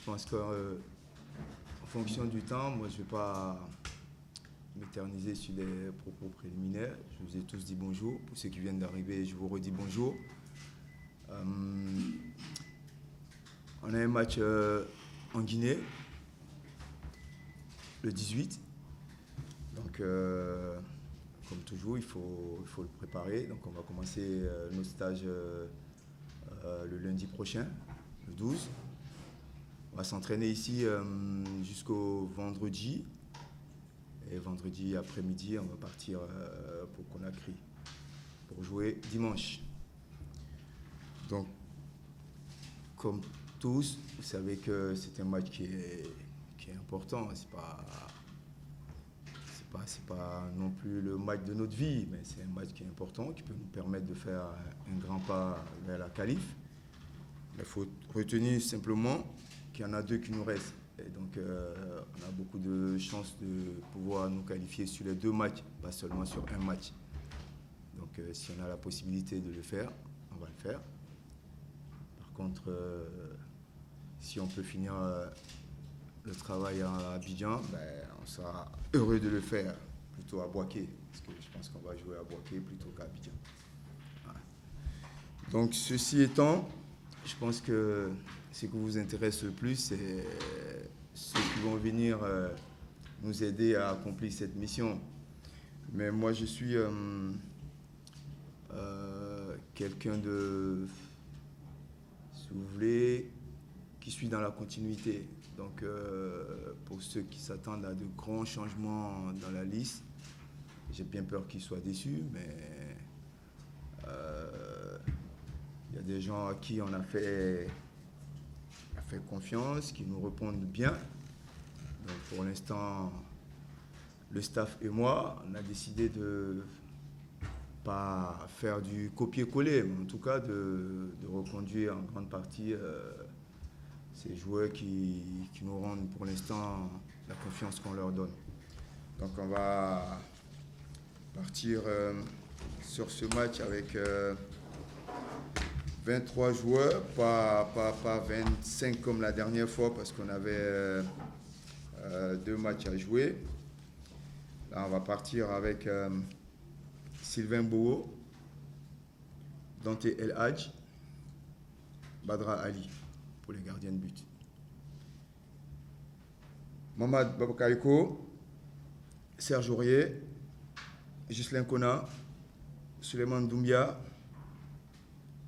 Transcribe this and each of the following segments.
pense qu'en fonction du temps, moi je ne vais pas m'éterniser sur les propos préliminaires. Je vous ai tous dit bonjour. Pour ceux qui viennent d'arriver, je vous redis bonjour. On a un match en Guinée, le 18. Donc, comme toujours, il faut le préparer. Donc, on va commencer notre stage le lundi prochain, le 12. On va s'entraîner ici jusqu'au vendredi. Et vendredi après-midi, on va partir pour Conakry pour jouer dimanche. Donc, comme tous, vous savez que c'est un match qui est important. C'est pas non plus le match de notre vie, mais c'est un match qui est important, qui peut nous permettre de faire un grand pas vers la qualif. Il faut retenir simplement qu'il y en a deux qui nous restent. Et donc, on a beaucoup de chances de pouvoir nous qualifier sur les deux matchs, pas seulement sur un match. Donc, si on a la possibilité de le faire, on va le faire. Par contre, si on peut finir le travail à Abidjan, on sera heureux de le faire, plutôt à Bouaké, parce que je pense qu'on va jouer à Bouaké plutôt qu'à Abidjan. Voilà. Donc, ceci étant, je pense que ce qui vous intéresse le plus, c'est ceux qui vont venir nous aider à accomplir cette mission. Mais moi, je suis quelqu'un de, si vous voulez, qui suis dans la continuité. Donc, pour ceux qui s'attendent à de grands changements dans la liste, j'ai bien peur qu'ils soient déçus, mais il y a des gens à qui on a fait confiance, qui nous répondent bien. Donc, pour l'instant, le staff et moi, on a décidé de pas faire du copier-coller, mais en tout cas de reconduire en grande partie ces joueurs qui nous rendent pour l'instant la confiance qu'on leur donne. Donc on va partir sur ce match avec 23 joueurs, pas 25 comme la dernière fois parce qu'on avait deux matchs à jouer. Là on va partir avec Sylvain Bowo, Dante El Hadj, Badra Ali pour les gardiens de but. Mamad Babakaïko, Serge Aurier, Ghislain Kona, Suleiman Doumbia,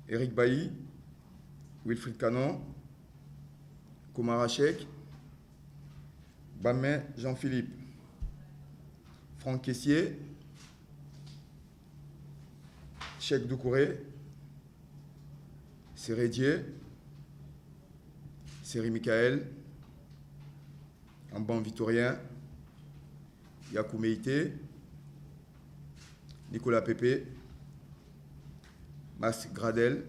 Eric Bailly, Wilfried Canon, Komara Cheikh, Bamé Jean-Philippe, Franck Caissier, Cheikh Doucouré, Sérédier, Séri Michael, Amban Vitorien, Yakou Meïté, Nicolas Pépé, Mas Gradel,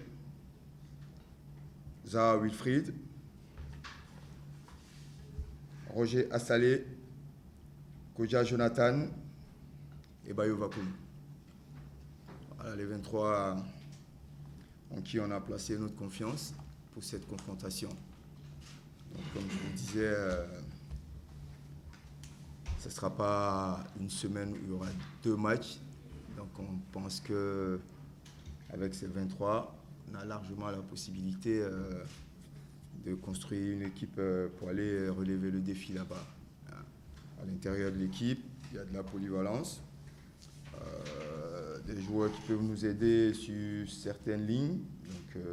Zaha Wilfried, Roger Assalé, Koja Jonathan et Bayo Vakoum. Voilà les 23 en qui on a placé notre confiance pour cette confrontation. Donc, comme je vous disais, ce ne sera pas une semaine où il y aura deux matchs. Donc on pense qu'avec ces 23, on a largement la possibilité de construire une équipe pour aller relever le défi là-bas. À l'intérieur de l'équipe, il y a de la polyvalence, des joueurs qui peuvent nous aider sur certaines lignes. Donc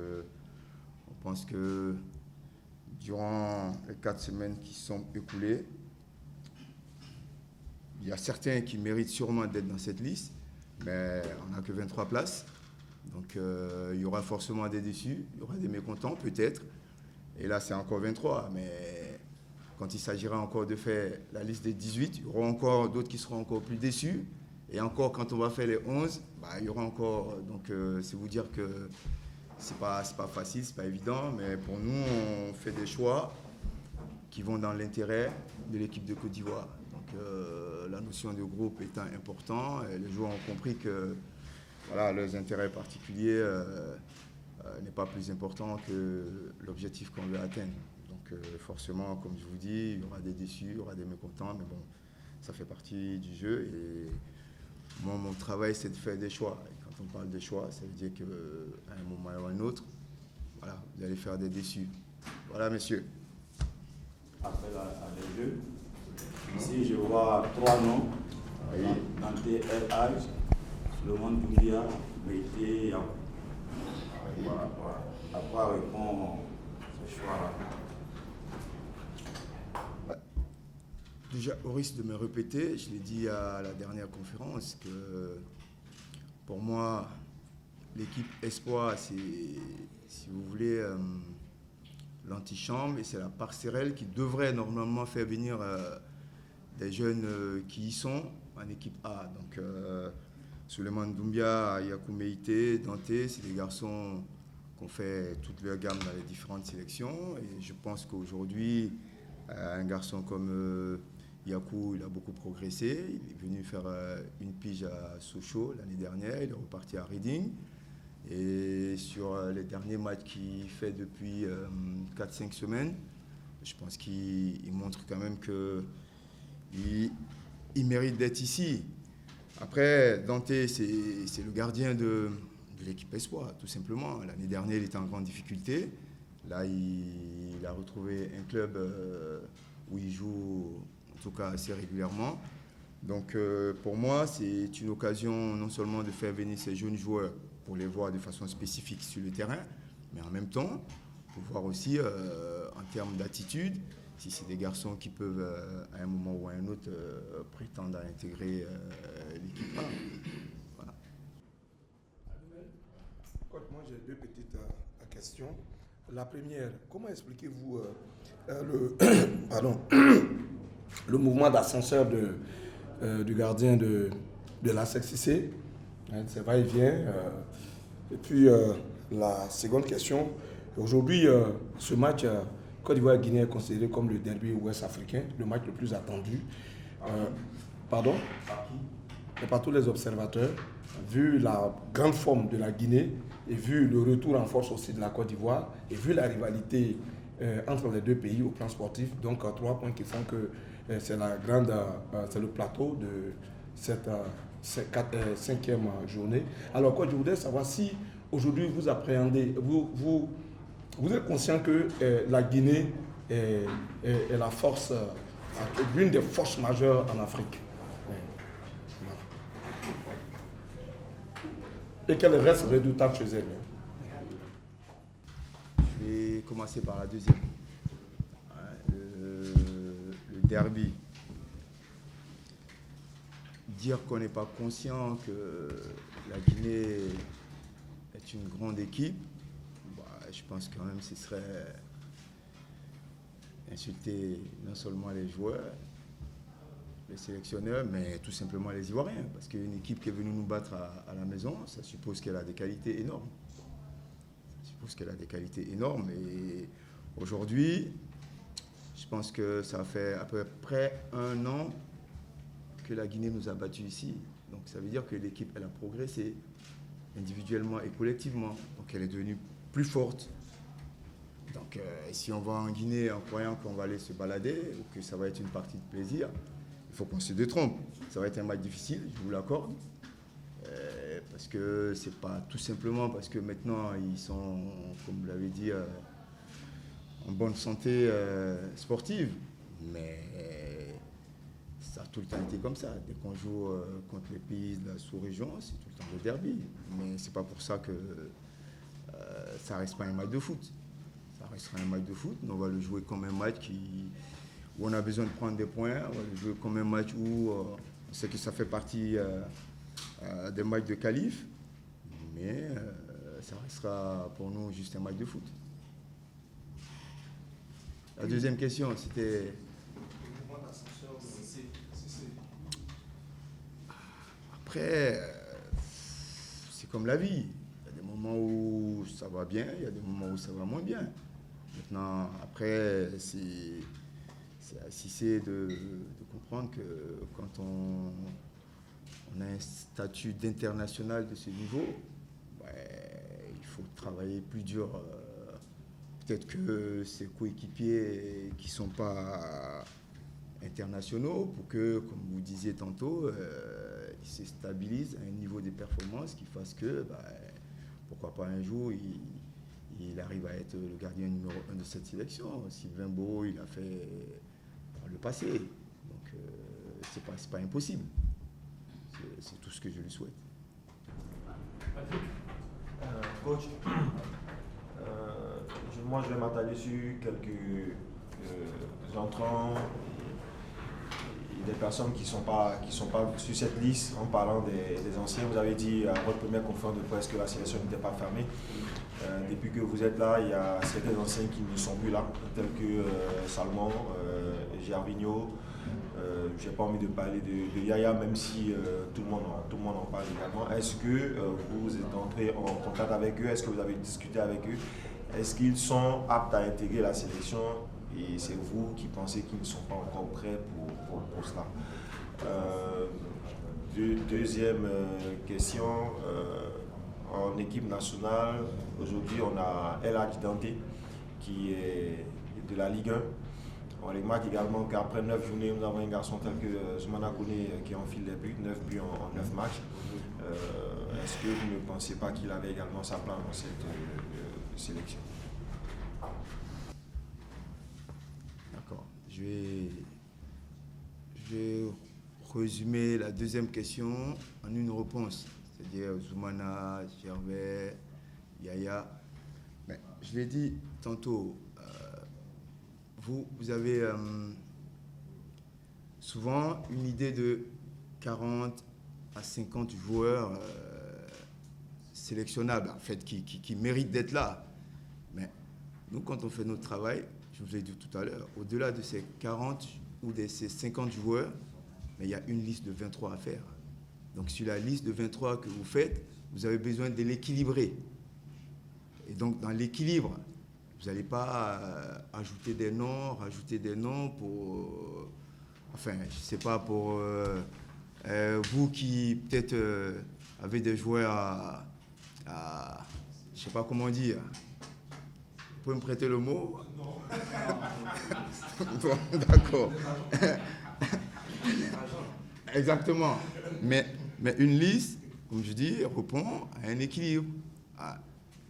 on pense que durant les 4 semaines qui sont écoulées, il y a certains qui méritent sûrement d'être dans cette liste, mais on n'a que 23 places. Donc il y aura forcément des déçus, il y aura des mécontents peut-être. Et là, c'est encore 23. Mais quand il s'agira encore de faire la liste des 18, il y aura encore d'autres qui seront encore plus déçus. Et encore, quand on va faire les 11, il y aura encore... Donc c'est vous dire que c'est pas facile, c'est pas évident. Mais pour nous, on fait des choix qui vont dans l'intérêt de l'équipe de Côte d'Ivoire. Donc la notion de groupe étant importante, les joueurs ont compris que voilà, leurs intérêts particuliers n'est pas plus important que l'objectif qu'on veut atteindre. Donc forcément, comme je vous dis, il y aura des déçus, il y aura des mécontents, mais bon, ça fait partie du jeu. Et moi, mon travail, c'est de faire des choix. Et quand on parle de choix, ça veut dire qu'à un moment ou à un autre, voilà, vous allez faire des déçus. Voilà, messieurs. Après les jeux, ici je vois 3 noms. Oui. Dante RH, Solomon Doumbia, Meïté Yakou. Voilà. À quoi répond ce choix-là? Déjà, au risque de me répéter, je l'ai dit à la dernière conférence que pour moi, l'équipe Espoir, c'est, si vous voulez, l'antichambre et c'est la passerelle qui devrait normalement faire venir des jeunes qui y sont en équipe A. Donc, Souleymane Doumbia, Yakou Meïté, Dante, c'est des garçons qui ont fait toute leur gamme dans les différentes sélections. Et je pense qu'aujourd'hui, un garçon comme Yakou, il a beaucoup progressé. Il est venu faire une pige à Sochaux l'année dernière. Il est reparti à Reading. Et sur les derniers matchs qu'il fait depuis 4-5 semaines, je pense qu'il montre quand même qu'il mérite d'être ici. Après, Dante, c'est le gardien de l'équipe Espoir, tout simplement. L'année dernière, il était en grande difficulté. Là, il a retrouvé un club où il joue, en tout cas, assez régulièrement. Donc, pour moi, c'est une occasion non seulement de faire venir ces jeunes joueurs pour les voir de façon spécifique sur le terrain, mais en même temps, pour voir aussi, en termes d'attitude, si c'est des garçons qui peuvent, à un moment ou à un autre, prétendre à intégrer l'équipe A. Voilà. Coach, moi j'ai 2 petites questions. La première, comment expliquez-vous le mouvement d'ascenseur du gardien de la SEC? C'est va-et-vient. Et puis la seconde question, aujourd'hui ce match Côte d'Ivoire-Guinée est considéré comme le derby ouest-africain, le match le plus attendu. Pardon? Et par tous les observateurs, vu la grande forme de la Guinée et vu le retour en force aussi de la Côte d'Ivoire et vu la rivalité entre les deux pays au plan sportif, donc 3 points qui font que c'est le plateau de cette 5e journée. Alors quoi, je voudrais savoir si aujourd'hui vous appréhendez, vous êtes conscient que la Guinée est la force, l'une des forces majeures en Afrique. Et qu'elle reste redoutable chez elle. Je vais commencer par la deuxième. Le derby. Dire qu'on n'est pas conscient que la Guinée est une grande équipe, je pense quand même que ce serait insulter non seulement les joueurs, les sélectionneurs, mais tout simplement les Ivoiriens. Parce qu'une équipe qui est venue nous battre à la maison, ça suppose qu'elle a des qualités énormes. Ça suppose qu'elle a des qualités énormes. Et aujourd'hui, je pense que ça fait à peu près 1 an que la Guinée nous a battus ici. Donc ça veut dire que l'équipe, elle a progressé individuellement et collectivement. Donc elle est devenue plus forte. Donc si on va en Guinée en croyant qu'on va aller se balader ou que ça va être une partie de plaisir, il faut qu'on se détrompe. Ça va être un match difficile, je vous l'accorde. Parce que c'est pas tout simplement parce que maintenant ils sont, comme vous l'avez dit, en bonne santé sportive. Mais ça a tout le temps été comme ça. Dès qu'on joue contre les pays de la sous-région, c'est tout le temps le derby. Mais c'est pas pour ça que ça reste pas un match de foot. Ça restera un match de foot, mais on va le jouer comme un match où on a besoin de prendre des points. On va le jouer comme un match où on sait que ça fait partie des matchs de qualif. Mais ça restera pour nous juste un match de foot. La deuxième question, c'était... Après, c'est comme la vie. Il y a des moments où ça va bien, il y a des moments où ça va moins bien. Maintenant, après, c'est à Cissé de comprendre que quand on a un statut d'international de ce niveau, il faut travailler plus dur peut-être que ses coéquipiers qui ne sont pas internationaux, pour que, comme vous disiez tantôt, ils se stabilisent à un niveau de performance qui fasse que, pourquoi pas un jour, il arrive à être le gardien numéro 1 de cette sélection. Sylvain Beau, il a fait par le passé. Donc, c'est pas impossible. C'est tout ce que je lui souhaite. Coach, moi je vais m'attarder sur quelques entrants et des personnes qui sont pas sur cette liste en parlant des anciens. Vous avez dit à votre première conférence de presse que la sélection n'était pas fermée. Depuis que vous êtes là, il y a certains anciens qui ne sont plus là, tels que Salmon, Gervinho. Je n'ai pas envie de parler de Yaya, même si tout le monde en parle également. Est-ce que vous êtes entré en contact avec eux? Est-ce que vous avez discuté avec eux? Est-ce qu'ils sont aptes à intégrer la sélection? Et c'est vous qui pensez qu'ils ne sont pas encore prêts pour cela? Deuxième question, en équipe nationale, aujourd'hui on a El Hadji Dante qui est de la Ligue 1. On remarque également qu'après 9 journées, nous avons un garçon tel que Zoumana Koné qui enfile les buts, 9 buts en 9 matchs. Est-ce que vous ne pensez pas qu'il avait également sa place dans cette sélection? D'accord. Je vais résumer la deuxième question en une réponse. C'est-à-dire Zoumana, Gervais, Yaya. Mais je l'ai dit tantôt, vous avez souvent une idée de 40 à 50 joueurs sélectionnables, en fait, qui méritent d'être là. Mais nous, quand on fait notre travail, je vous l'ai dit tout à l'heure, au-delà de ces 40 ou de ces 50 joueurs, mais il y a une liste de 23 à faire. Donc, sur la liste de 23 que vous faites, vous avez besoin de l'équilibrer. Et donc, dans l'équilibre, vous n'allez pas ajouter des noms, rajouter des noms pour... enfin, je ne sais pas, pour vous qui peut-être avez des joueurs je ne sais pas comment dire. Vous pouvez me prêter le mot? Non. Bon, d'accord. Exactement. Mais une liste, comme je dis, répond à un équilibre.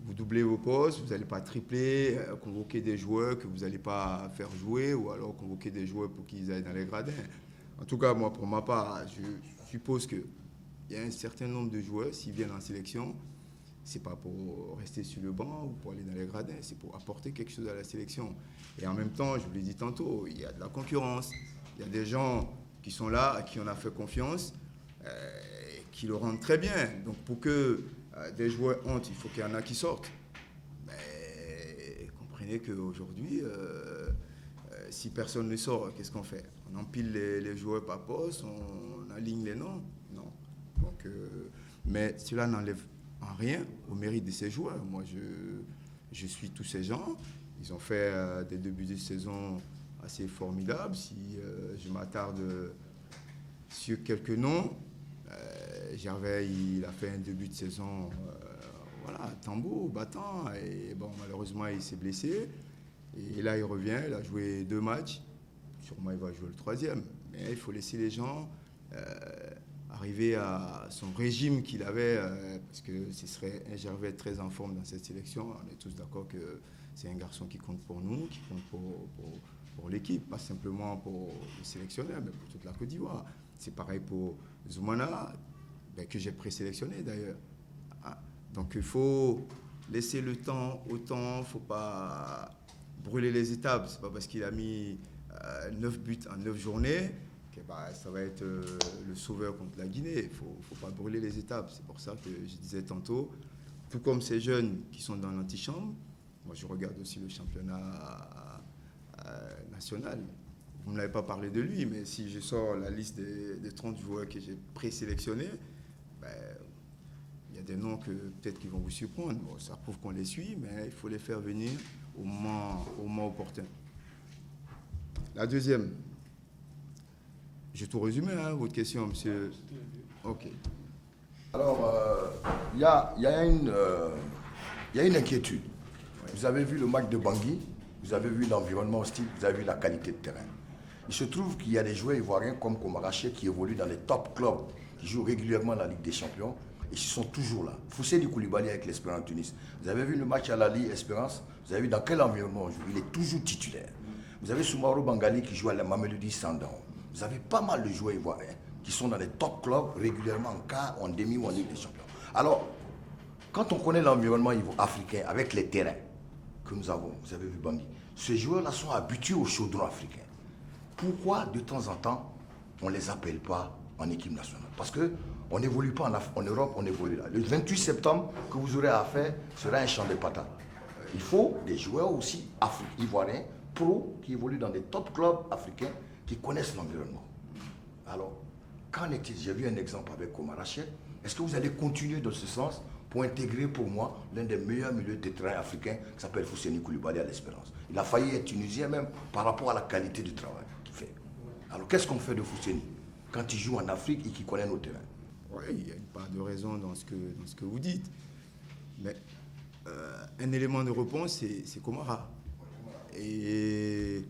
Vous doublez vos postes, vous n'allez pas tripler, convoquer des joueurs que vous n'allez pas faire jouer, ou alors convoquer des joueurs pour qu'ils aillent dans les gradins. En tout cas, moi, pour ma part, je suppose qu'il y a un certain nombre de joueurs, s'ils viennent en sélection, ce n'est pas pour rester sur le banc ou pour aller dans les gradins, c'est pour apporter quelque chose à la sélection. Et en même temps, je vous l'ai dit tantôt, il y a de la concurrence. Il y a des gens qui sont là, à qui on a fait confiance, qui le rendent très bien. Donc pour que des joueurs honte, il faut qu'il y en a qui sortent. Mais comprenez qu'aujourd'hui, si personne ne sort, qu'est-ce qu'on fait? On empile les joueurs par poste, on aligne les noms? Non. Donc, mais cela n'enlève en rien au mérite de ces joueurs. Moi, je suis tous ces gens. Ils ont fait des débuts de saison assez formidables. Si je m'attarde sur quelques noms, Gervais, il a fait un début de saison tambour, battant, et bon, malheureusement, il s'est blessé. Et là, il revient, il a joué 2 matchs. Sûrement, il va jouer le 3e. Mais il faut laisser les gens arriver à son régime qu'il avait, parce que ce serait un Gervais très en forme dans cette sélection. On est tous d'accord que c'est un garçon qui compte pour nous, qui compte pour l'équipe, pas simplement pour le sélectionneur, mais pour toute la Côte d'Ivoire. C'est pareil pour Zoumana, que j'ai présélectionné d'ailleurs. Donc il faut laisser le temps au temps, il ne faut pas brûler les étapes. Ce n'est pas parce qu'il a mis 9 buts en 9 journées que ça va être le sauveur contre la Guinée. Il ne faut pas brûler les étapes. C'est pour ça que je disais tantôt, tout comme ces jeunes qui sont dans l'antichambre, moi je regarde aussi le championnat national. Vous ne m'avez pas parlé de lui, mais si je sors la liste des 30 joueurs que j'ai présélectionnés, il y a des noms que peut-être qu'ils vont vous surprendre. Bon, ça prouve qu'on les suit, mais il faut les faire venir au moment opportun. La deuxième, j'ai tout résumé, votre question, monsieur. Ok. Alors, il y a une inquiétude. vous avez vu le match de Bangui, vous avez vu l'environnement hostile, vous avez vu la qualité de terrain. Il se trouve qu'il y a des joueurs ivoiriens comme Komaraché qui évoluent dans les top clubs, qui jouent régulièrement la Ligue des Champions, et ils sont toujours là. Fousseni Koulibaly avec l'Espérance Tunis. Vous avez vu le match à la Ligue Espérance, vous avez vu dans quel environnement on joue. Il est toujours titulaire. Vous avez Soumaoro Bangali qui joue à la Mamelodi Sundowns. Vous avez pas mal de joueurs ivoiriens qui sont dans les top clubs régulièrement en quart, en demi ou en Ligue des Champions. Alors, quand on connaît l'environnement africain avec les terrains que nous avons, vous avez vu Bangui, ces joueurs-là sont habitués au chaudron africain. Pourquoi de temps en temps on ne les appelle pas en équipe nationale? Parce qu'on n'évolue pas en Europe, on évolue là. Le 28 septembre que vous aurez à faire sera un champ de patates. Il faut des joueurs aussi ivoiriens, pros, qui évoluent dans des top clubs africains, qui connaissent l'environnement. Alors, qu'en est-il? J'ai vu un exemple avec Komaraché. Est-ce que vous allez continuer dans ce sens pour intégrer pour moi l'un des meilleurs milieux de terrain africains qui s'appelle Fousseni Koulibaly à l'Espérance? Il a failli être tunisien même par rapport à la qualité du travail qu'il fait. Alors, qu'est-ce qu'on fait de Fousseni quand il joue en Afrique et qu'il connaît nos terrains? Oui, il y a une part de raison dans ce que vous dites. Mais un élément de réponse, c'est Komara. Et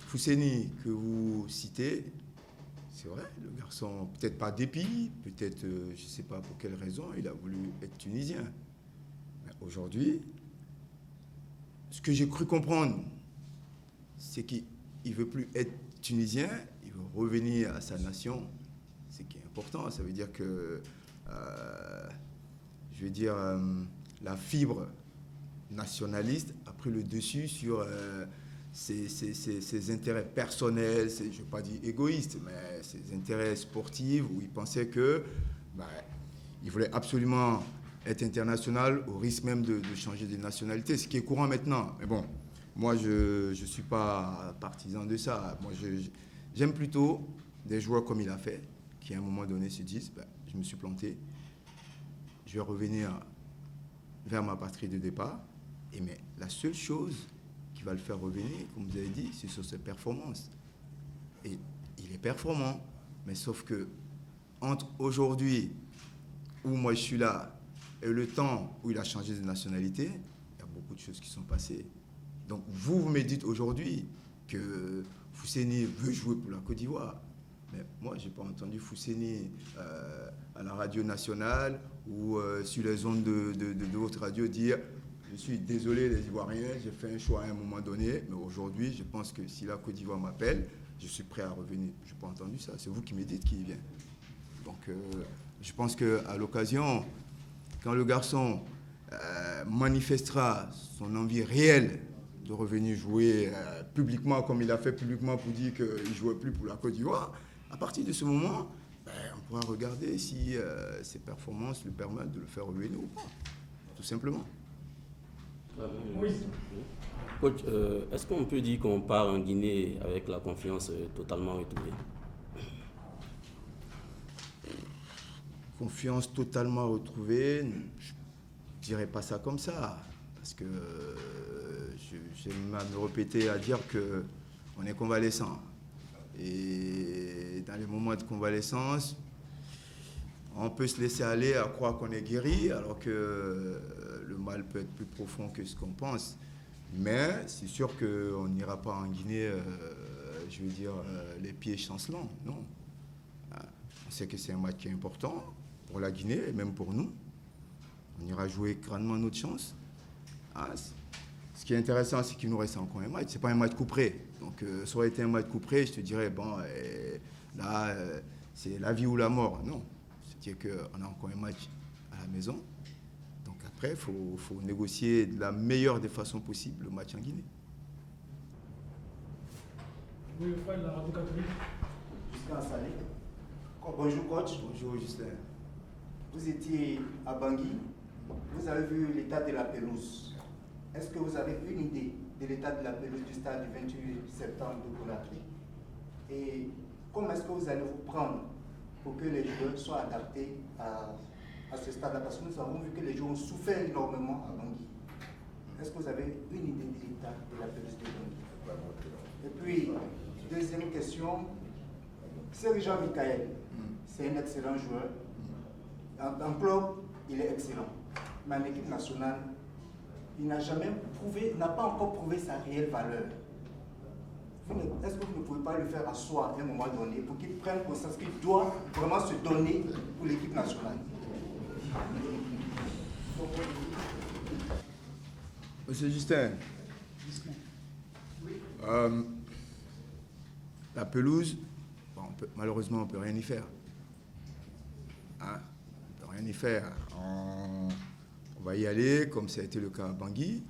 Fousseni, que vous citez, c'est vrai, le garçon, peut-être pas dépit, peut-être, je ne sais pas pour quelle raison, il a voulu être tunisien. Mais aujourd'hui, ce que j'ai cru comprendre, c'est qu'il ne veut plus être tunisien, il veut revenir à sa nation. C'est qui est important. Ça veut dire que, la fibre nationaliste a pris le dessus sur ses intérêts personnels, je ne vais pas dire égoïstes, mais ses intérêts sportifs, où il pensait que il voulait absolument être international au risque même de changer de nationalité, ce qui est courant maintenant. Mais bon, moi, je ne suis pas partisan de ça. Moi, j'aime plutôt des joueurs comme il a fait, qui à un moment donné se disent, je me suis planté, je vais revenir vers ma patrie de départ. Mais la seule chose qui va le faire revenir, comme vous avez dit, c'est sur ses performances. Et il est performant, mais sauf que entre aujourd'hui, où moi je suis là, et le temps où il a changé de nationalité, il y a beaucoup de choses qui sont passées. Donc vous me dites aujourd'hui que Fousseni veut jouer pour la Côte d'Ivoire. Mais moi, je n'ai pas entendu Fousseni à la radio nationale ou sur les ondes de votre radio dire « Je suis désolé les Ivoiriens, j'ai fait un choix à un moment donné, mais aujourd'hui, je pense que si la Côte d'Ivoire m'appelle, je suis prêt à revenir. » Je n'ai pas entendu ça. C'est vous qui me dites qu'il vient. Donc, je pense qu'à l'occasion, quand le garçon manifestera son envie réelle de revenir jouer publiquement, comme il a fait publiquement pour dire qu'il ne jouait plus pour la Côte d'Ivoire, à partir de ce moment, on pourra regarder si ses performances lui permettent de le faire revenir ou pas, tout simplement. Oui. Coach, est-ce qu'on peut dire qu'on part en Guinée avec la confiance totalement retrouvée? Confiance totalement retrouvée, je ne dirais pas ça comme ça, parce que j'aime à me répéter à dire qu'on est convalescent. Et dans les moments de convalescence, on peut se laisser aller à croire qu'on est guéri, alors que le mal peut être plus profond que ce qu'on pense. Mais c'est sûr qu'on n'ira pas en Guinée, les pieds chancelants, non. On sait que c'est un match qui est important pour la Guinée et même pour nous. On ira jouer grandement notre chance. Ce qui est intéressant, c'est qu'il nous reste encore un match. Ce n'est pas un match couperé. Donc, ça aurait été un match couperé, je te dirais, là, c'est la vie ou la mort. Non. C'est-à-dire qu'on a encore un match à la maison. Donc, après, il faut négocier de la meilleure des façons possibles le match en Guinée. Oui, le frère de la radio catholique. Justin Salé. Bonjour coach. Bonjour Justin. Vous étiez à Bangui. Vous avez vu l'état de la pelouse. Est-ce que vous avez une idée de l'état de la pelouse du stade du 28 septembre de Conakry? Et comment est-ce que vous allez vous prendre pour que les joueurs soient adaptés à ce stade-là? Parce que nous avons vu que les joueurs ont souffert énormément à Bangui. Est-ce que vous avez une idée de l'état de la pelouse de Bangui? Et puis, deuxième question, Serge Michael, c'est un excellent joueur. En club, il est excellent. Mais en équipe nationale, il n'a jamais prouvé, n'a pas encore prouvé sa réelle valeur. Est-ce que vous ne pouvez pas le faire asseoir à un moment donné pour qu'il prenne conscience qu'il doit vraiment se donner pour l'équipe nationale? Monsieur Justin, la pelouse, bon, malheureusement, on ne peut rien y faire. Hein? On ne peut rien y faire. On va y aller, comme ça a été le cas à Bangui.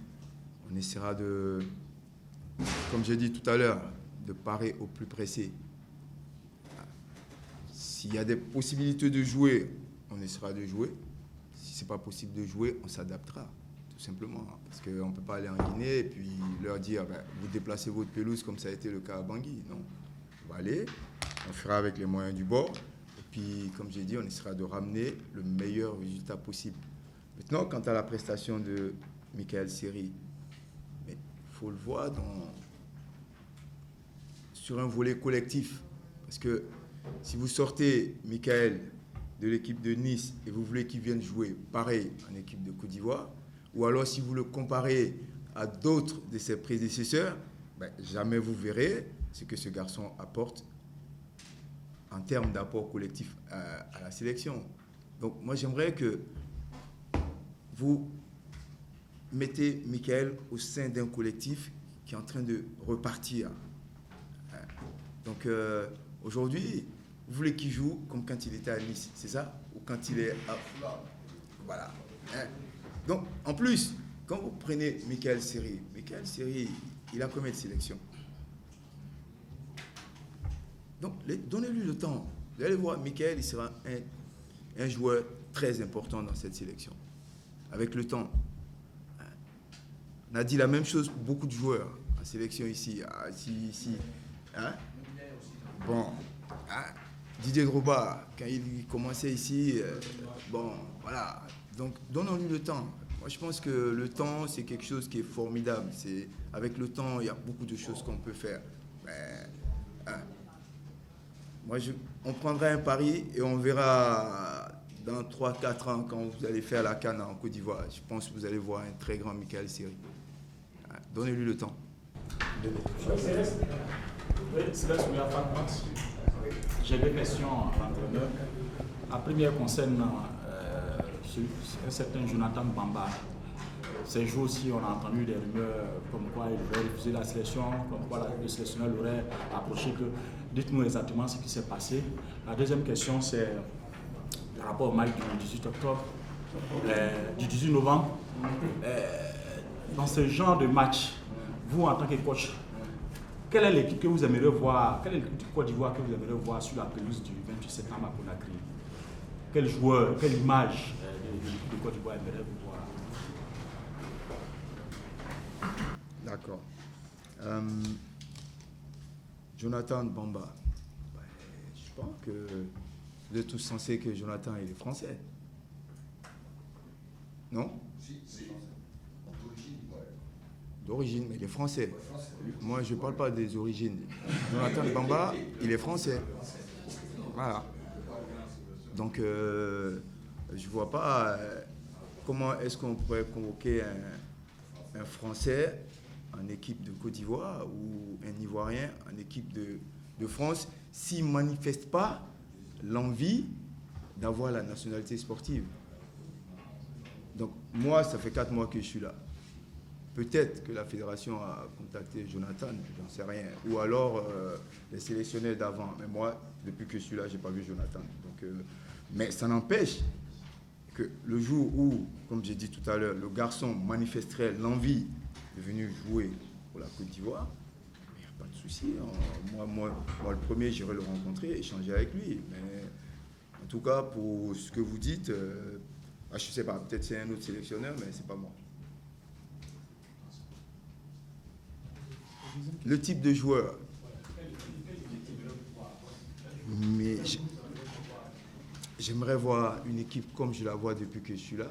On essaiera de, comme j'ai dit tout à l'heure, de parer au plus pressé. S'il y a des possibilités de jouer, on essaiera de jouer. Si ce n'est pas possible de jouer, on s'adaptera, tout simplement. Parce qu'on ne peut pas aller en Guinée et puis leur dire vous déplacez votre pelouse comme ça a été le cas à Bangui. Non. On va aller, on fera avec les moyens du bord. Et puis, comme j'ai dit, on essaiera de ramener le meilleur résultat possible. Maintenant, quant à la prestation de Michael Seri, il faut le voir sur un volet collectif. Parce que si vous sortez Michael de l'équipe de Nice et vous voulez qu'il vienne jouer pareil en équipe de Côte d'Ivoire, ou alors si vous le comparez à d'autres de ses prédécesseurs, jamais vous verrez ce que ce garçon apporte en termes d'apport collectif à la sélection. Donc moi j'aimerais que vous mettez Michael au sein d'un collectif qui est en train de repartir. Donc aujourd'hui, vous voulez qu'il joue comme quand il était à Nice, c'est ça? Ou quand il est à... Voilà. Donc, en plus, quand vous prenez Michael Seri, il a combien de sélections? Donc, donnez-lui le temps. Vous allez voir, Michael, il sera un joueur très important dans cette sélection. Avec le temps. On a dit la même chose pour beaucoup de joueurs en sélection ici. Hein? Bon. Didier Drogba, quand il commençait ici, bon, voilà. Donc, donnons-lui le temps. Moi, je pense que le temps, c'est quelque chose qui est formidable. Avec le temps, il y a beaucoup de choses qu'on peut faire. Moi, on prendra un pari et on verra dans 3-4 ans, quand vous allez faire la CAN en Côte d'Ivoire. Je pense que vous allez voir un très grand Michael Seri. Donnez-lui le temps. J'ai deux questions à l'entraîneur. La première concerne un certain Jonathan Bamba. Ces jours-ci, on a entendu des rumeurs comme quoi il aurait refusé la sélection, comme quoi le sélectionneur l'aurait approché. Dites-nous exactement ce qui s'est passé. La deuxième question, c'est par rapport au match du 18 octobre, du 18 novembre. Dans ce genre de match, vous, en tant que coach, quelle est l'équipe que vous aimeriez voir, quelle est l'équipe du Côte d'Ivoire que vous aimeriez voir sur la pelouse du 28 septembre à Conakry? Quel joueur, quelle image de l'équipe de Côte d'Ivoire aimeriez-vous voir? D'accord. Jonathan Bamba. Je pense que vous êtes tous censés que Jonathan il est français. Non? Si. D'origine, mais il est français. Moi, je ne parle pas des origines. Jonathan Bamba, il est français. Voilà. Donc, je ne vois pas comment est-ce qu'on pourrait convoquer un Français en équipe de Côte d'Ivoire ou un Ivoirien en équipe de France s'il ne manifeste pas l'envie d'avoir la nationalité sportive. Donc, moi, ça fait 4 mois que je suis là. Peut-être que la fédération a contacté Jonathan, j'en sais rien. Ou alors les sélectionneurs d'avant. Mais moi, depuis que je suis là, je n'ai pas vu Jonathan. Donc, mais ça n'empêche que le jour où, comme j'ai dit tout à l'heure, le garçon manifesterait l'envie de venir jouer pour la Côte d'Ivoire, il n'y a pas de souci. Moi, le premier, j'irai le rencontrer, échanger avec lui. Mais en tout cas, pour ce que vous dites, je ne sais pas, peut-être c'est un autre sélectionneur, mais ce n'est pas moi. Le type de joueur. Mais j'aimerais voir une équipe comme je la vois depuis que je suis là.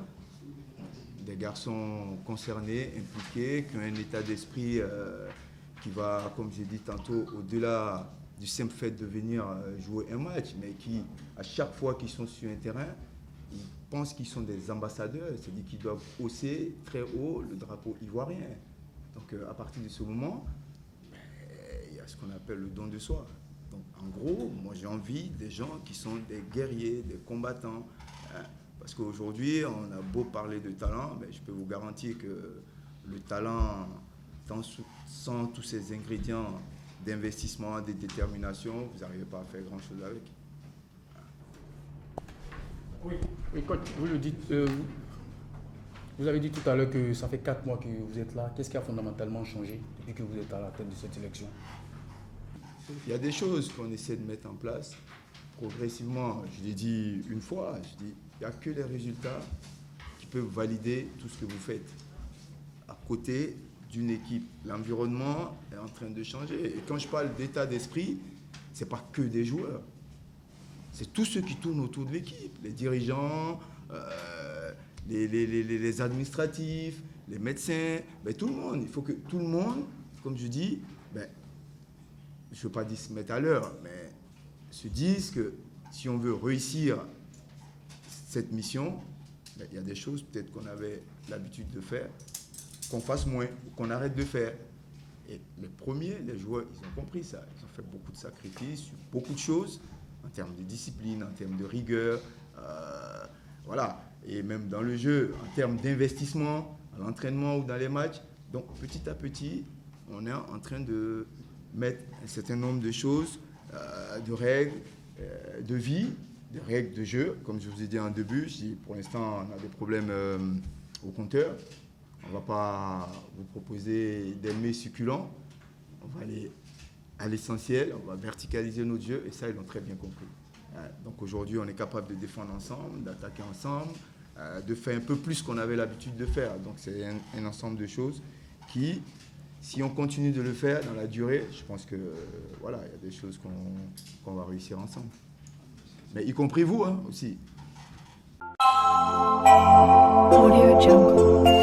Des garçons concernés, impliqués, qui ont un état d'esprit qui va, comme j'ai dit tantôt, au-delà du simple fait de venir jouer un match, mais qui, à chaque fois qu'ils sont sur un terrain, ils pensent qu'ils sont des ambassadeurs, c'est-à-dire qu'ils doivent hausser très haut le drapeau ivoirien. Donc à partir de ce moment, il y a ce qu'on appelle le don de soi. Donc en gros, moi j'ai envie des gens qui sont des guerriers, des combattants. Parce qu'aujourd'hui, on a beau parler de talent, mais je peux vous garantir que le talent, sans tous ces ingrédients d'investissement, de détermination, vous n'arrivez pas à faire grand-chose avec. Oui, coach, vous le dites, vous avez dit tout à l'heure que ça fait 4 mois que vous êtes là. Qu'est-ce qui a fondamentalement changé depuis que vous êtes à la tête de cette sélection? Il y a des choses qu'on essaie de mettre en place progressivement. Je l'ai dit une fois, je dis, il n'y a que les résultats qui peuvent valider tout ce que vous faites. À côté d'une équipe, l'environnement est en train de changer. Et quand je parle d'état d'esprit, ce n'est pas que des joueurs. C'est tous ceux qui tournent autour de l'équipe, les dirigeants, les administratifs, les médecins, tout le monde. Il faut que tout le monde, comme je dis, je ne veux pas dire se mettre à l'heure, mais se disent que si on veut réussir cette mission, il y a des choses peut-être qu'on avait l'habitude de faire, qu'on fasse moins, qu'on arrête de faire. Et les premiers, les joueurs, ils ont compris ça. Ils ont fait beaucoup de sacrifices sur beaucoup de choses, en termes de discipline, en termes de rigueur, voilà. Et même dans le jeu, en termes d'investissement, à l'entraînement ou dans les matchs. Donc petit à petit, on est en train de mettre un certain nombre de choses, de règles de vie, des règles de jeu. Comme je vous ai dit en début, si pour l'instant on a des problèmes au compteur, on ne va pas vous proposer des mets succulents. On va aller à l'essentiel, on va verticaliser notre jeu et ça, ils l'ont très bien compris. Donc aujourd'hui, on est capable de défendre ensemble, d'attaquer ensemble, de faire un peu plus qu'on avait l'habitude de faire. Donc c'est un ensemble de choses qui, si on continue de le faire dans la durée, je pense que voilà, il y a des choses qu'on va réussir ensemble. Mais y compris vous aussi. Audio Jungle.